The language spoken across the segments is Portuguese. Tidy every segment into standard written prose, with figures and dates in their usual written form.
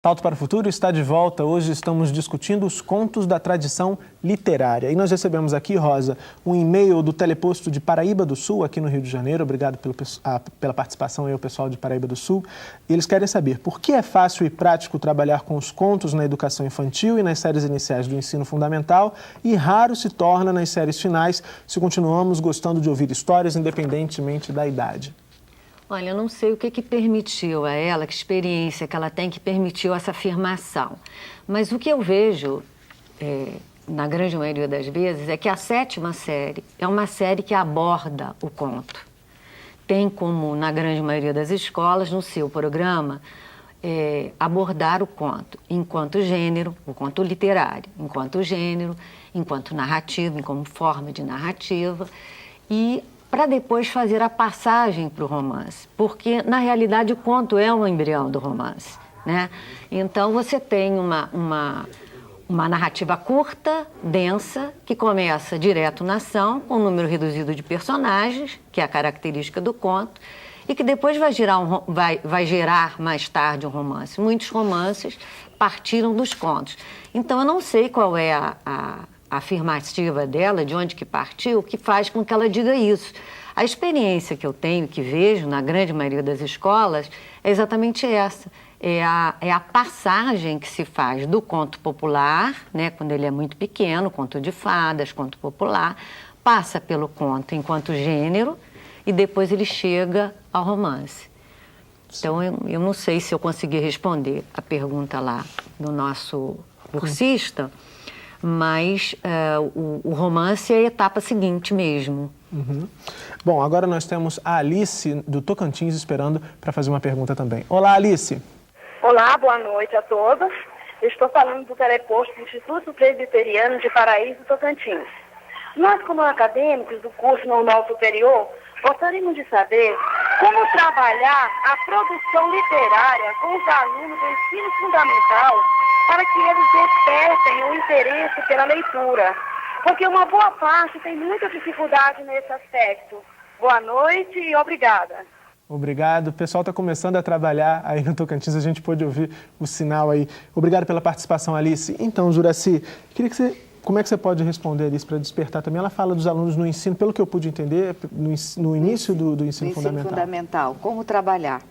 Salto para o Futuro está de volta. Hoje estamos discutindo os contos da tradição literária. E nós recebemos aqui, Rosa, um e-mail do Teleposto de Paraíba do Sul, aqui no Rio de Janeiro. Obrigado pela participação aí ao pessoal de Paraíba do Sul. Eles querem saber por que é fácil e prático trabalhar com os contos na educação infantil e nas séries iniciais do ensino fundamental e raro se torna nas séries finais se continuamos gostando de ouvir histórias independentemente da idade. Olha, eu não sei o que permitiu a ela, que experiência que ela tem que permitiu essa afirmação. Mas o que eu vejo, na grande maioria das vezes, é que a 7ª série é uma série que aborda o conto. Tem como, na grande maioria das escolas, no seu programa, abordar o conto enquanto gênero, o conto literário, enquanto gênero, enquanto narrativa, como forma de narrativa, e para depois fazer a passagem para o romance, porque, na realidade, o conto é um embrião do romance, né? Então, você tem uma narrativa curta, densa, que começa direto na ação, com um número reduzido de personagens, que é a característica do conto, e que depois vai gerar mais tarde um romance. Muitos romances partiram dos contos. Então, eu não sei qual é a afirmativa dela, de onde que partiu, que faz com que ela diga isso. A experiência que eu tenho, que vejo na grande maioria das escolas, é exatamente essa. É a passagem que se faz do conto popular, né, quando ele é muito pequeno, conto de fadas, conto popular, passa pelo conto enquanto gênero e depois ele chega ao romance. Então, eu não sei se eu consegui responder a pergunta lá do nosso cursista, mas o romance é a etapa seguinte mesmo. Uhum. Bom, agora nós temos a Alice, do Tocantins, esperando para fazer uma pergunta também. Olá, Alice. Olá, boa noite a todos. Eu estou falando do Teleposto do Instituto Presbiteriano de Paraíso, Tocantins. Nós, como acadêmicos do curso normal superior, gostaríamos de saber como trabalhar a produção literária com os alunos do ensino fundamental para que eles despertem o interesse pela leitura, porque uma boa parte tem muita dificuldade nesse aspecto. Boa noite e obrigada. Obrigado. O pessoal está começando a trabalhar aí no Tocantins, a gente pôde ouvir o sinal aí. Obrigado pela participação, Alice. Então, Juracy, como é que você pode responder, Alice, para despertar também? Ela fala dos alunos no ensino, pelo que eu pude entender, no início do ensino fundamental. Como trabalhar?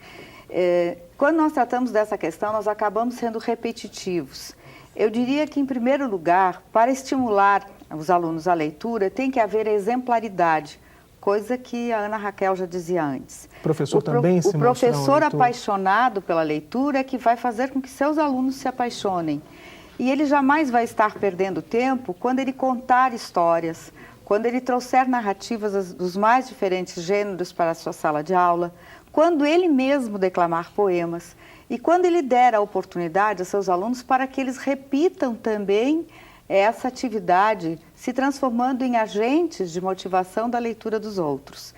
Quando nós tratamos dessa questão, nós acabamos sendo repetitivos. Eu diria que, em primeiro lugar, para estimular os alunos à leitura, tem que haver exemplaridade, coisa que a Ana Raquel já dizia antes. O professor também se mostra um leitor. O professor apaixonado pela leitura é que vai fazer com que seus alunos se apaixonem. E ele jamais vai estar perdendo tempo quando ele contar histórias, quando ele trouxer narrativas dos mais diferentes gêneros para a sua sala de aula, quando ele mesmo declamar poemas e quando ele der a oportunidade a seus alunos para que eles repitam também essa atividade, se transformando em agentes de motivação da leitura dos outros.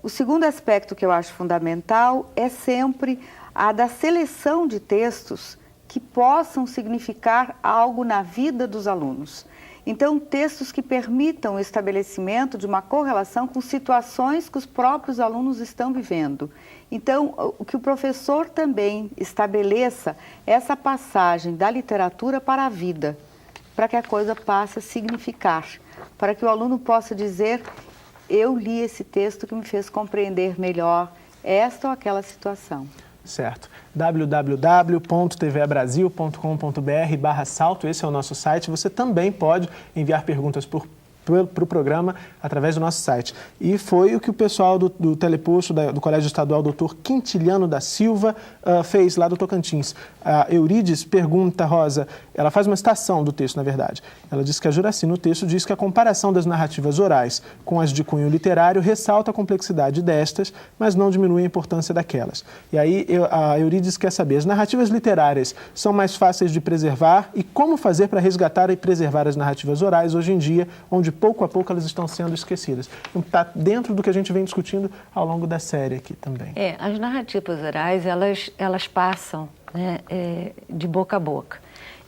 O segundo aspecto que eu acho fundamental é sempre a da seleção de textos que possam significar algo na vida dos alunos. Então, textos que permitam o estabelecimento de uma correlação com situações que os próprios alunos estão vivendo. Então, o que o professor também estabeleça essa passagem da literatura para a vida, para que a coisa passe a significar, para que o aluno possa dizer, eu li esse texto que me fez compreender melhor esta ou aquela situação. Certo. www.tvabrasil.com.br/salto, esse é o nosso site. Você também pode enviar perguntas para o programa através do nosso site. E foi o que o pessoal do Teleposto, do Colégio Estadual Dr. Quintiliano da Silva, fez lá do Tocantins. A Eurides pergunta, Rosa, ela faz uma citação do texto, na verdade. Ela diz que a Juracy, no texto, diz que a comparação das narrativas orais com as de cunho literário ressalta a complexidade destas, mas não diminui a importância daquelas. E aí a Eurides quer saber, as narrativas literárias são mais fáceis de preservar e como fazer para resgatar e preservar as narrativas orais hoje em dia, onde pouco a pouco elas estão sendo esquecidas. Então, está dentro do que a gente vem discutindo ao longo da série aqui também. As narrativas orais, elas passam, né, de boca a boca.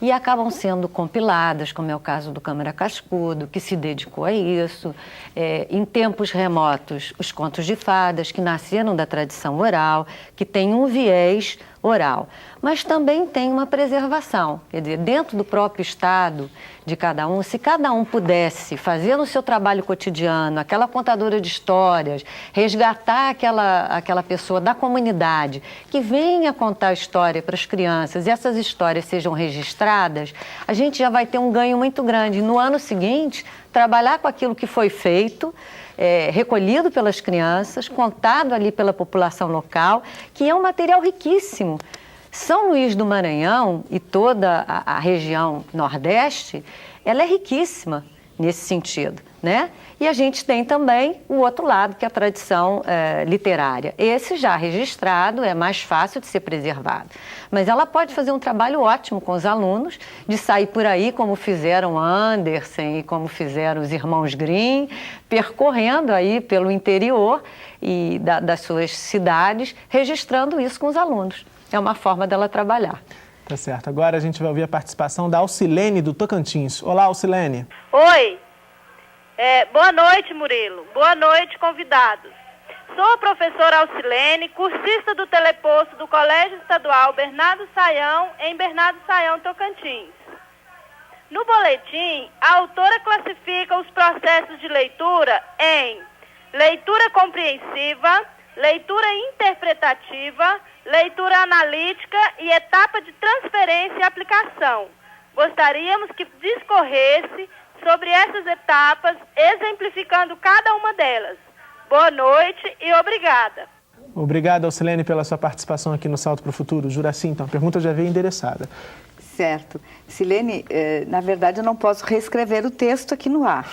E acabam sendo compiladas, como é o caso do Câmara Cascudo, que se dedicou a isso. Em tempos remotos, os contos de fadas, que nasceram da tradição oral, que tem um viés oral. Mas também tem uma preservação, quer dizer, dentro do próprio estado de cada um, se cada um pudesse fazer no seu trabalho cotidiano, aquela contadora de histórias, resgatar aquela pessoa da comunidade que venha contar a história para as crianças e essas histórias sejam registradas, a gente já vai ter um ganho muito grande. No ano seguinte, trabalhar com aquilo que foi feito, recolhido pelas crianças, contado ali pela população local, que é um material riquíssimo. São Luís do Maranhão e toda a região Nordeste, ela é riquíssima nesse sentido, né? E a gente tem também o outro lado, que é a tradição literária. Esse já registrado é mais fácil de ser preservado. Mas ela pode fazer um trabalho ótimo com os alunos, de sair por aí, como fizeram Andersen e como fizeram os irmãos Grimm, percorrendo aí pelo interior e das suas cidades, registrando isso com os alunos. É uma forma dela trabalhar. Tá certo. Agora a gente vai ouvir a participação da Alcilene, do Tocantins. Olá, Alcilene. Oi. Boa noite, Murilo. Boa noite, convidados. Sou a professora Alcilene, cursista do teleposto do Colégio Estadual Bernardo Sayão, em Bernardo Sayão, Tocantins. No boletim, a autora classifica os processos de leitura em leitura compreensiva, leitura interpretativa, leitura analítica e etapa de transferência e aplicação. Gostaríamos que discorresse sobre essas etapas, exemplificando cada uma delas. Boa noite e obrigada. Obrigado, Alcilene, pela sua participação aqui no Salto para o Futuro. Juraci, então, a pergunta já veio endereçada. Certo. Silene, na verdade eu não posso reescrever o texto aqui no ar.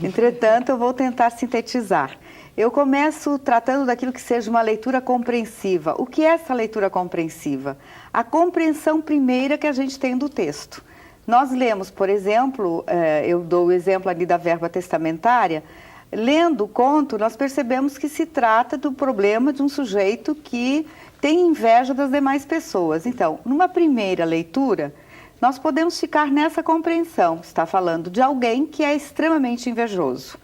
Entretanto, eu vou tentar sintetizar. Eu começo tratando daquilo que seja uma leitura compreensiva. O que é essa leitura compreensiva? A compreensão primeira que a gente tem do texto. Nós lemos, por exemplo, eu dou o exemplo ali da verba testamentária, lendo o conto, nós percebemos que se trata do problema de um sujeito que tem inveja das demais pessoas. Então, numa primeira leitura, nós podemos ficar nessa compreensão. Está falando de alguém que é extremamente invejoso.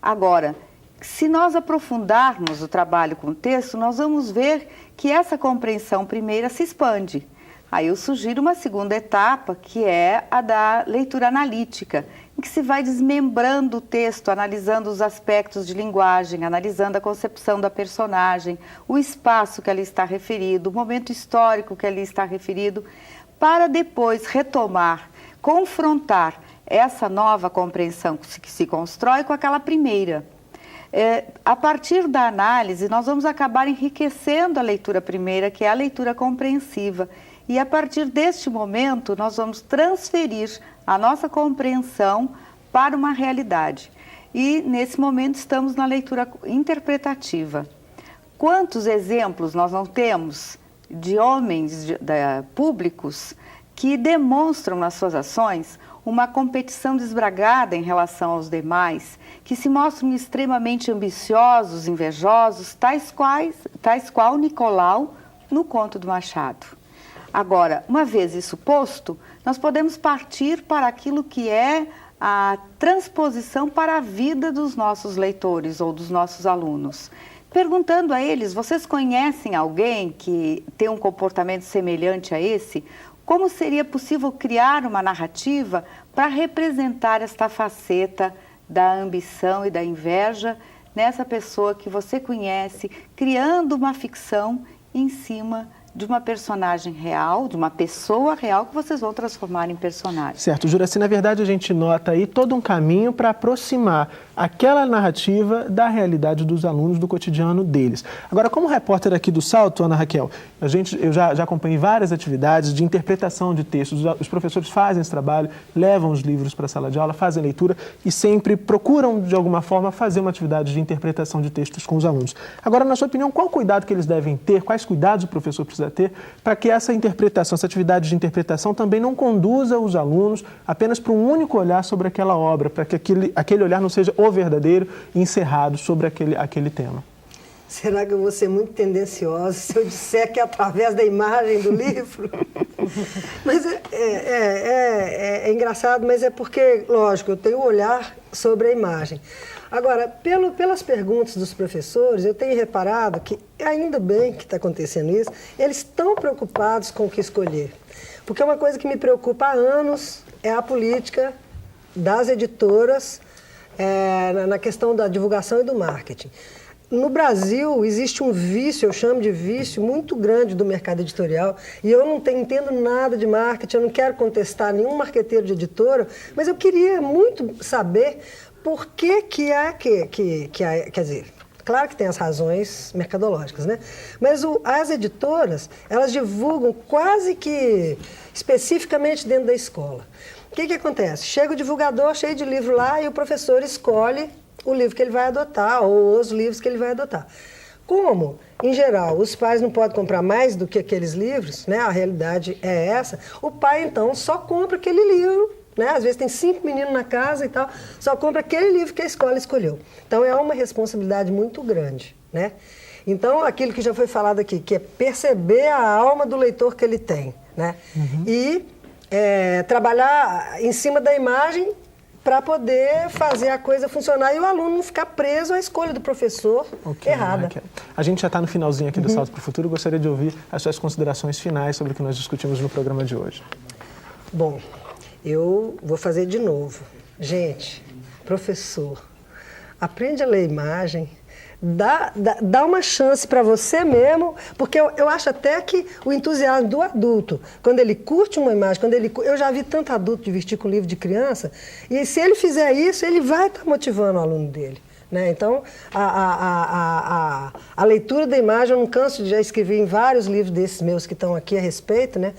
Agora, se nós aprofundarmos o trabalho com o texto, nós vamos ver que essa compreensão primeira se expande. Aí eu sugiro uma segunda etapa, que é a da leitura analítica, em que se vai desmembrando o texto, analisando os aspectos de linguagem, analisando a concepção da personagem, o espaço que ali está referido, o momento histórico que ali está referido, para depois retomar, confrontar essa nova compreensão que se constrói com aquela primeira. A partir da análise, nós vamos acabar enriquecendo a leitura primeira, que é a leitura compreensiva. E a partir deste momento, nós vamos transferir a nossa compreensão para uma realidade. E, nesse momento, estamos na leitura interpretativa. Quantos exemplos nós não temos de homens públicos que demonstram nas suas ações uma competição desbragada em relação aos demais, que se mostram extremamente ambiciosos, invejosos, tais qual Nicolau no Conto do Machado. Agora, uma vez isso posto, nós podemos partir para aquilo que é a transposição para a vida dos nossos leitores ou dos nossos alunos. Perguntando a eles, vocês conhecem alguém que tem um comportamento semelhante a esse? Como seria possível criar uma narrativa para representar esta faceta da ambição e da inveja nessa pessoa que você conhece, criando uma ficção em cima de uma personagem real, de uma pessoa real que vocês vão transformar em personagem. Certo, Juraci, na verdade a gente nota aí todo um caminho para aproximar aquela narrativa da realidade dos alunos, do cotidiano deles. Agora, como repórter aqui do Salto, Ana Raquel, eu já acompanhei várias atividades de interpretação de textos. Os professores fazem esse trabalho, levam os livros para a sala de aula, fazem leitura e sempre procuram, de alguma forma, fazer uma atividade de interpretação de textos com os alunos. Agora, na sua opinião, qual o cuidado que eles devem ter, quais cuidados o professor precisa ter para que essa interpretação, essa atividade de interpretação também não conduza os alunos apenas para um único olhar sobre aquela obra, para que aquele olhar não seja o verdadeiro e encerrado sobre aquele tema? Será que eu vou ser muito tendenciosa se eu disser que é através da imagem do livro? Mas é engraçado, mas é porque, lógico, eu tenho um olhar sobre a imagem. Agora, pelas perguntas dos professores, eu tenho reparado que, ainda bem que está acontecendo isso, eles estão preocupados com o que escolher. Porque uma coisa que me preocupa há anos é a política das editoras na questão da divulgação e do marketing. No Brasil, existe um vício, eu chamo de vício, muito grande do mercado editorial, e eu não entendo nada de marketing, eu não quero contestar nenhum marqueteiro de editora, mas eu queria muito saber por que quer dizer, claro que tem as razões mercadológicas, né? Mas as editoras, elas divulgam quase que especificamente dentro da escola. O que acontece? Chega o divulgador cheio de livro lá e o professor escolhe o livro que ele vai adotar ou os livros que ele vai adotar. Como, em geral, os pais não podem comprar mais do que aqueles livros, né? A realidade é essa, o pai, então, só compra aquele livro, né? Às vezes tem 5 meninos na casa e tal, só compra aquele livro que a escola escolheu. Então, é uma responsabilidade muito grande, né? Então, aquilo que já foi falado aqui, que é perceber a alma do leitor que ele tem, né? E trabalhar em cima da imagem para poder fazer a coisa funcionar e o aluno não ficar preso à escolha do professor errada. Raquel. A gente já está no finalzinho aqui do Salto para o Futuro. Gostaria de ouvir as suas considerações finais sobre o que nós discutimos no programa de hoje. Bom, eu vou fazer de novo. Gente, professor, aprende a ler imagem, dá uma chance para você mesmo, porque eu acho até que o entusiasmo do adulto, quando ele curte uma imagem, eu já vi tanto adulto divertir com livro de criança, e se ele fizer isso, ele vai estar motivando o aluno dele. Né? Então, a leitura da imagem, eu não canso de já escrever em vários livros desses meus que estão aqui a respeito, né?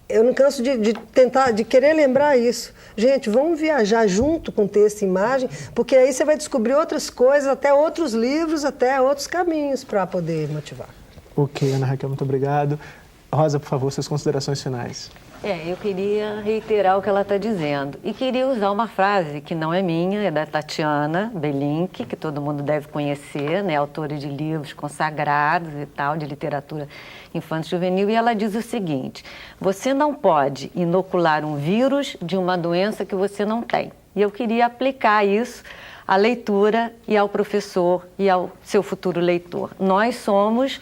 Eu não canso de tentar, de querer lembrar isso. Gente, vamos viajar junto com texto e imagem, porque aí você vai descobrir outras coisas, até outros livros, até outros caminhos para poder motivar. Ok, Ana Raquel, muito obrigado. Rosa, por favor, suas considerações finais. Eu queria reiterar o que ela está dizendo. E queria usar uma frase que não é minha, é da Tatiana Belink, que todo mundo deve conhecer, né? Autora de livros consagrados e tal, de literatura infantil e juvenil. E ela diz o seguinte: você não pode inocular um vírus de uma doença que você não tem. E eu queria aplicar isso à leitura e ao professor e ao seu futuro leitor. Nós somos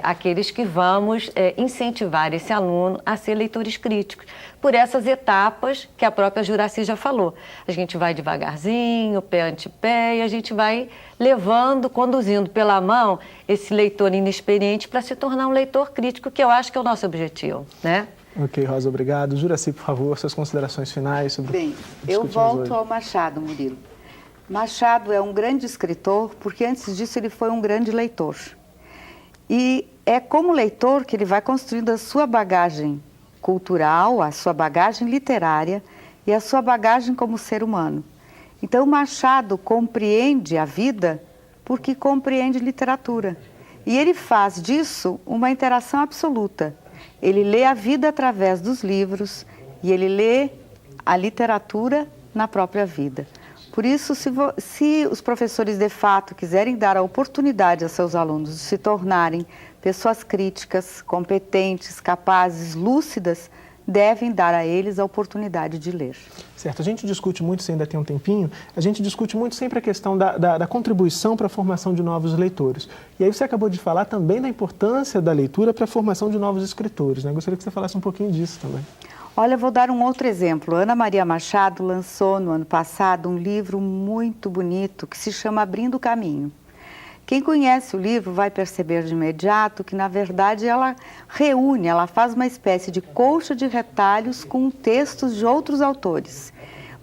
aqueles que vamos incentivar esse aluno a ser leitores críticos, por essas etapas que a própria Juracy já falou. A gente vai devagarzinho, pé ante pé, e a gente vai levando, conduzindo pela mão esse leitor inexperiente para se tornar um leitor crítico, que eu acho que é o nosso objetivo, né? Ok, Rosa, obrigado. Juracy, por favor, suas considerações finais sobre Bem, eu volto ao Machado, Murilo. Machado é um grande escritor, porque antes disso ele foi um grande leitor. E é como leitor que ele vai construindo a sua bagagem cultural, a sua bagagem literária e a sua bagagem como ser humano. Então, Machado compreende a vida porque compreende literatura. E ele faz disso uma interação absoluta. Ele lê a vida através dos livros e ele lê a literatura na própria vida. Por isso, se os professores de fato quiserem dar a oportunidade a seus alunos de se tornarem pessoas críticas, competentes, capazes, lúcidas, devem dar a eles a oportunidade de ler. Certo, a gente discute muito, se ainda tem um tempinho, a gente discute muito sempre a questão da contribuição para a formação de novos leitores. E aí você acabou de falar também da importância da leitura para a formação de novos escritores, né? Gostaria que você falasse um pouquinho disso também. Olha, eu vou dar um outro exemplo. Ana Maria Machado lançou no ano passado um livro muito bonito que se chama Abrindo o Caminho. Quem conhece o livro vai perceber de imediato que, na verdade, ela reúne, ela faz uma espécie de colcha de retalhos com textos de outros autores,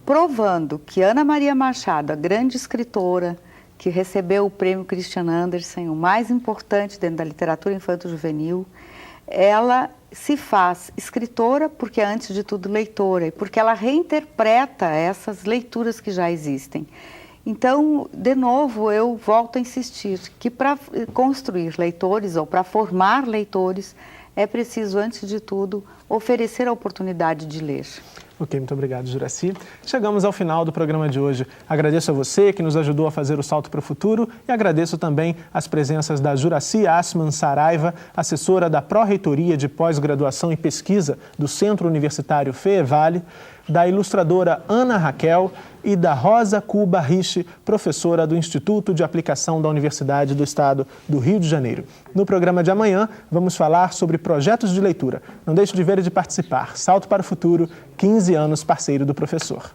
provando que Ana Maria Machado, a grande escritora, que recebeu o prêmio Christian Andersen, o mais importante dentro da literatura infanto-juvenil, ela se faz escritora porque é, antes de tudo, leitora, e porque ela reinterpreta essas leituras que já existem. Então, de novo, eu volto a insistir que para construir leitores ou para formar leitores, é preciso, antes de tudo, oferecer a oportunidade de ler. Ok, muito obrigado, Juracy. Chegamos ao final do programa de hoje. Agradeço a você que nos ajudou a fazer o salto para o futuro e agradeço também as presenças da Juracy Assmann Saraiva, assessora da Pró-Reitoria de Pós-Graduação e Pesquisa do Centro Universitário FEEVALE, da ilustradora Ana Raquel e da Rosa Cuba Rich, professora do Instituto de Aplicação da Universidade do Estado do Rio de Janeiro. No programa de amanhã, vamos falar sobre projetos de leitura. Não deixe de ver e de participar. Salto para o Futuro, 15 anos parceiro do professor.